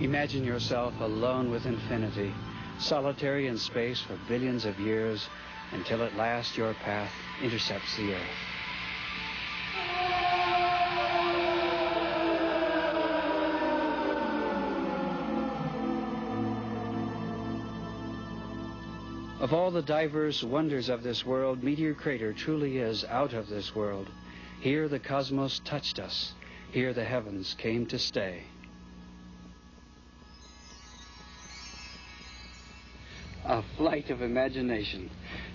Imagine yourself alone with infinity, solitary in space for billions of years, until at last your path intercepts the Earth. Of all the diverse wonders of this world, Meteor Crater truly is out of this world. Here the cosmos touched us. Here the heavens came to stay. A flight of imagination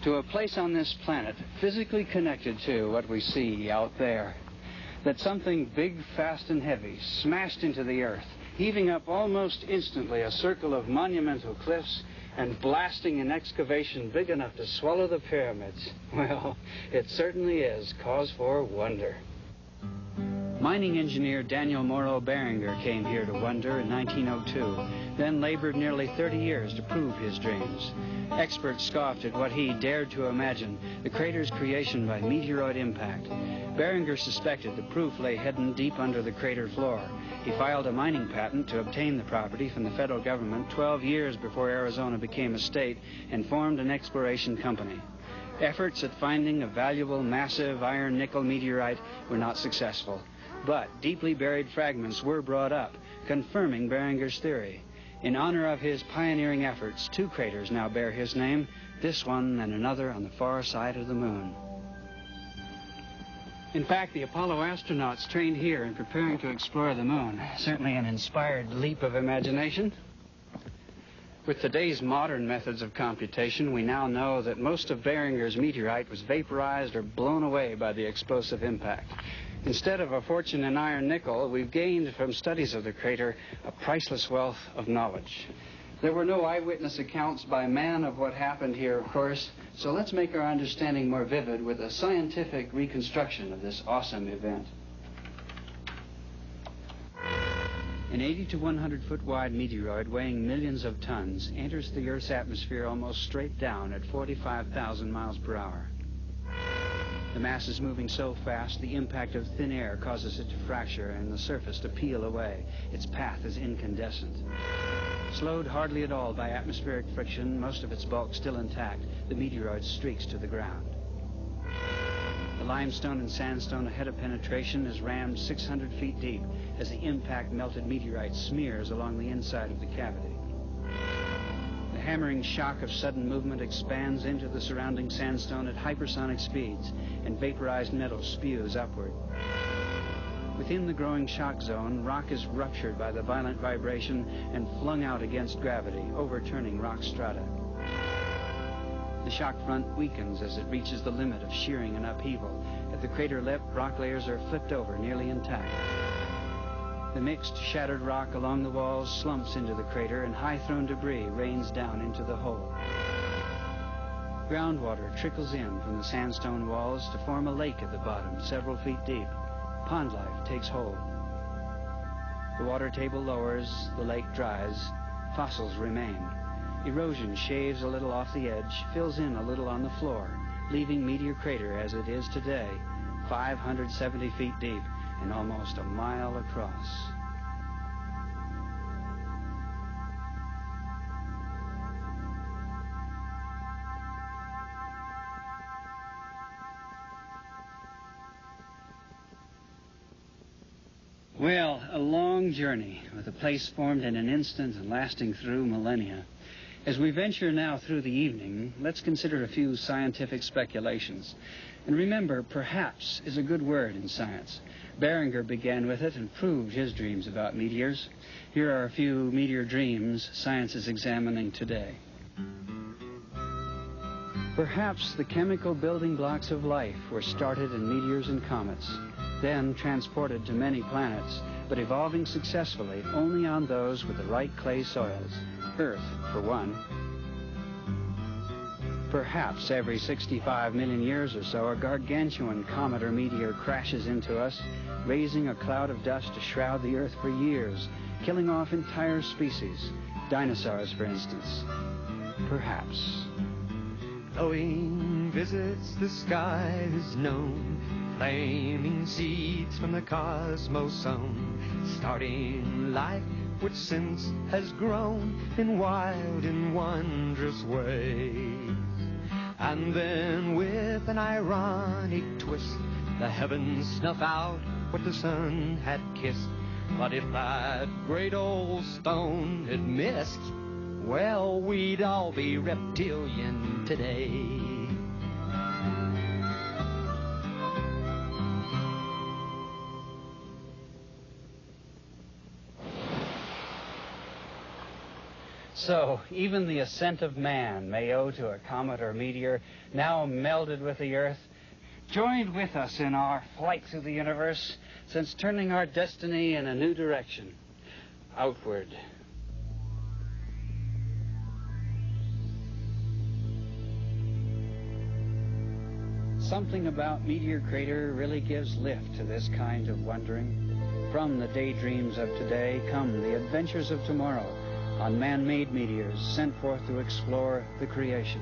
to a place on this planet physically connected to what we see out there. That something big, fast, and heavy smashed into the Earth, heaving up almost instantly a circle of monumental cliffs and blasting an excavation big enough to swallow the pyramids. Well, it certainly is cause for wonder. Mining engineer Daniel Morrow Beringer came here to wonder in 1902, then labored nearly 30 years to prove his dreams. Experts scoffed at what he dared to imagine, the crater's creation by meteoroid impact. Beringer suspected the proof lay hidden deep under the crater floor. He filed a mining patent to obtain the property from the federal government 12 years before Arizona became a state and formed an exploration company. Efforts at finding a valuable, massive iron-nickel meteorite were not successful. But deeply buried fragments were brought up, confirming Beringer's theory. In honor of his pioneering efforts, 2 craters now bear his name, this one and another on the far side of the moon. In fact, the Apollo astronauts trained here in preparing to explore the moon. Certainly an inspired leap of imagination. With today's modern methods of computation, we now know that most of Beringer's meteorite was vaporized or blown away by the explosive impact. Instead of a fortune in iron-nickel, we've gained from studies of the crater a priceless wealth of knowledge. There were no eyewitness accounts by man of what happened here, of course, so let's make our understanding more vivid with a scientific reconstruction of this awesome event. An 80 to 100 foot wide meteoroid weighing millions of tons enters the Earth's atmosphere almost straight down at 45,000 miles per hour. The mass is moving so fast, the impact of thin air causes it to fracture and the surface to peel away. Its path is incandescent. Slowed hardly at all by atmospheric friction, most of its bulk still intact, the meteoroid streaks to the ground. The limestone and sandstone ahead of penetration is rammed 600 feet deep as the impact-melted meteorite smears along the inside of the cavity. The hammering shock of sudden movement expands into the surrounding sandstone at hypersonic speeds, and vaporized metal spews upward. Within the growing shock zone, rock is ruptured by the violent vibration and flung out against gravity, overturning rock strata. The shock front weakens as it reaches the limit of shearing and upheaval. At the crater lip, rock layers are flipped over, nearly intact. The mixed, shattered rock along the walls slumps into the crater, and high-thrown debris rains down into the hole. Groundwater trickles in from the sandstone walls to form a lake at the bottom, several feet deep. Pond life takes hold. The water table lowers, the lake dries, fossils remain. Erosion shaves a little off the edge, fills in a little on the floor, leaving Meteor Crater as it is today, 570 feet deep and almost a mile across. Well, a long journey with a place formed in an instant and lasting through millennia. As we venture now through the evening, let's consider a few scientific speculations. And remember, perhaps is a good word in science. Beringer began with it and proved his dreams about meteors. Here are a few meteor dreams science is examining today. Perhaps the chemical building blocks of life were started in meteors and comets, then transported to many planets, but evolving successfully only on those with the right clay soils. Earth, for one. Perhaps every 65 million years or so, a gargantuan comet or meteor crashes into us, raising a cloud of dust to shroud the Earth for years, killing off entire species. Dinosaurs, for instance. Perhaps. Glowing visits the skies known, flaming seeds from the cosmos sown, starting life which since has grown in wild and wondrous ways. And then with an ironic twist, the heavens snuff out what the sun had kissed. But if that great old stone had missed, well, we'd all be reptilian today. So, even the ascent of man may owe to a comet or meteor, now melded with the Earth, joined with us in our flight through the universe, since turning our destiny in a new direction, outward. Something about Meteor Crater really gives lift to this kind of wondering. From the daydreams of today come the adventures of tomorrow on man-made meteors sent forth to explore the creation.